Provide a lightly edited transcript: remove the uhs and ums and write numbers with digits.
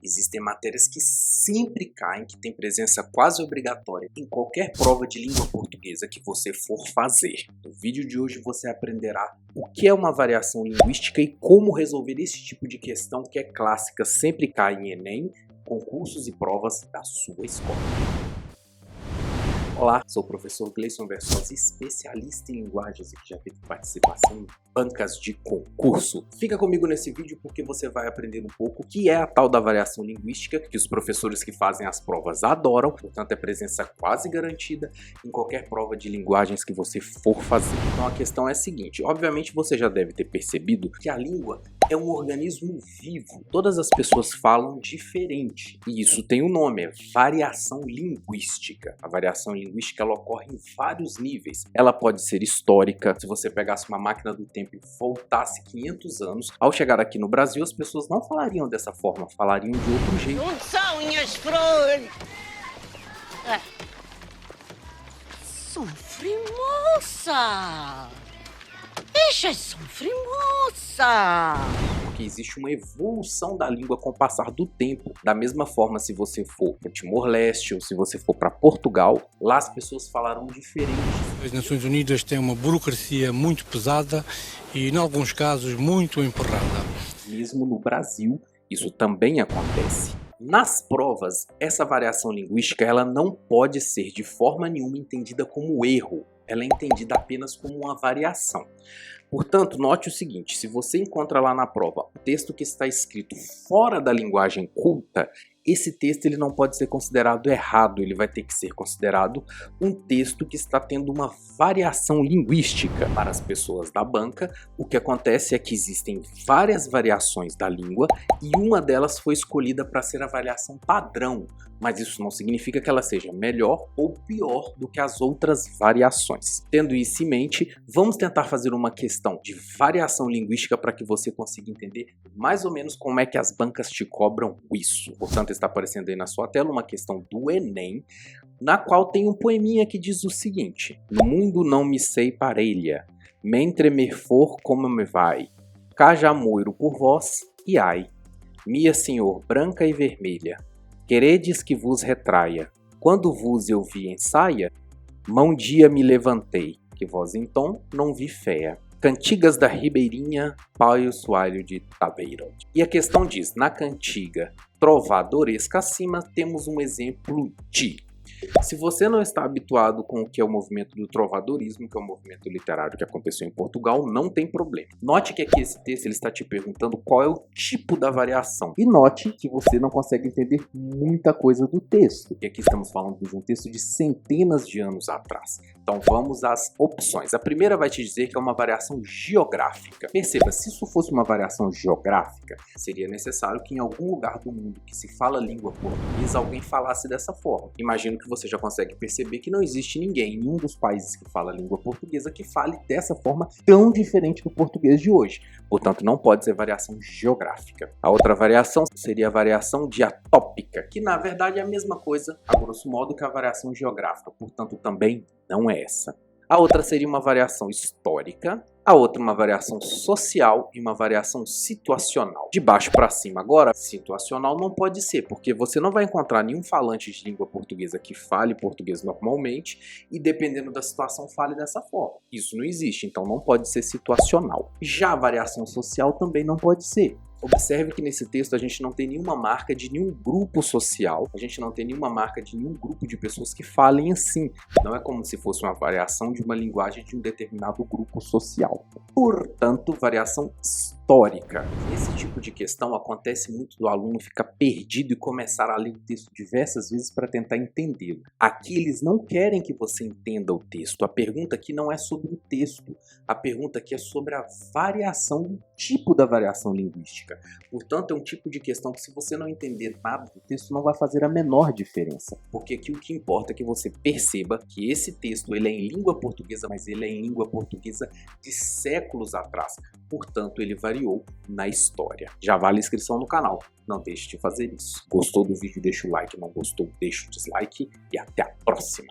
Existem matérias que sempre caem, que tem presença quase obrigatória em qualquer prova de língua portuguesa que você for fazer. No vídeo de hoje você aprenderá o que é uma variação linguística e como resolver esse tipo de questão que é clássica, sempre cai em Enem, concursos e provas da sua escola. Olá, sou o professor Gleison Versosa, especialista em linguagens e que já teve participação em bancas de concurso. Fica comigo nesse vídeo porque você vai aprender um pouco o que é a tal da variação linguística, que os professores que fazem as provas adoram, portanto é presença quase garantida em qualquer prova de linguagens que você for fazer. Então a questão é a seguinte, obviamente você já deve ter percebido que a língua é um organismo vivo. Todas as pessoas falam diferente e isso tem um nome, é variação linguística. A variação linguística ela ocorre em vários níveis. Ela pode ser histórica, se você pegasse uma máquina do tempo e voltasse 500 anos, ao chegar aqui no Brasil as pessoas não falariam dessa forma, falariam de outro jeito. Onde são minhas flores? Sofre, moça! Deixa sofrer, moça! Porque existe uma evolução da língua com o passar do tempo. Da mesma forma, se você for para Timor-Leste ou se você for para Portugal, lá as pessoas falarão diferente. As Nações Unidas têm uma burocracia muito pesada e, em alguns casos, muito emperrada. Mesmo no Brasil, isso também acontece. Nas provas, essa variação linguística ela não pode ser de forma nenhuma entendida como erro. Ela é entendida apenas como uma variação. Portanto, note o seguinte, se você encontra lá na prova o texto que está escrito fora da linguagem culta, esse texto ele não pode ser considerado errado, ele vai ter que ser considerado um texto que está tendo uma variação linguística. Para as pessoas da banca, o que acontece é que existem várias variações da língua e uma delas foi escolhida para ser a variação padrão, mas isso não significa que ela seja melhor ou pior do que as outras variações. Tendo isso em mente, vamos tentar fazer uma questão de variação linguística para que você consiga entender mais ou menos como é que as bancas te cobram isso. Portanto, está aparecendo aí na sua tela uma questão do Enem, na qual tem um poeminha que diz o seguinte: no mundo não me sei parelha, mentre me for como me vai, cá já moiro por vós, e ai, minha senhor branca e vermelha, queredes que vos retraia, quando vos eu vi em saia, mão dia me levantei, que vós então não vi féia. Cantigas da Ribeirinha, Paio Soalho de Taveiro. E a questão diz, na cantiga trovadoresca acima, temos um exemplo de... Se você não está habituado com o que é o movimento do trovadorismo, que é um movimento literário que aconteceu em Portugal, não tem problema. Note que aqui esse texto ele está te perguntando qual é o tipo da variação. E note que você não consegue entender muita coisa do texto. E aqui estamos falando de um texto de centenas de anos atrás. Então vamos às opções. A primeira vai te dizer que é uma variação geográfica. Perceba, se isso fosse uma variação geográfica, seria necessário que em algum lugar do mundo que se fala língua portuguesa, alguém falasse dessa forma. Imagino que você já consegue perceber que não existe ninguém em nenhum dos países que fala língua portuguesa que fale dessa forma tão diferente do português de hoje. Portanto, não pode ser variação geográfica. A outra variação seria a variação diatópica, que na verdade é a mesma coisa, a grosso modo, que a variação geográfica. Portanto, também não é essa. A outra seria uma variação histórica, a outra uma variação social e uma variação situacional. De baixo para cima agora, situacional não pode ser, porque você não vai encontrar nenhum falante de língua portuguesa que fale português normalmente e dependendo da situação fale dessa forma. Isso não existe, então não pode ser situacional. Já a variação social também não pode ser. Observe que nesse texto a gente não tem nenhuma marca de nenhum grupo social, a gente não tem nenhuma marca de nenhum grupo de pessoas que falem assim. Não é como se fosse uma variação de uma linguagem de um determinado grupo social. Portanto, variação histórica. Esse tipo de questão acontece muito do aluno ficar perdido e começar a ler o texto diversas vezes para tentar entendê-lo. Aqui eles não querem que você entenda o texto. A pergunta aqui não é sobre o texto. A pergunta aqui é sobre a variação, o tipo da variação linguística. Portanto, é um tipo de questão que se você não entender nada do texto não vai fazer a menor diferença. Porque aqui o que importa é que você perceba que esse texto ele é em língua portuguesa, mas ele é em língua portuguesa de séculos atrás. Portanto, ele variou na história. Já vale a inscrição no canal. Não deixe de fazer isso. Gostou do vídeo? Deixa o like. Não gostou? Deixa o dislike. E até a próxima.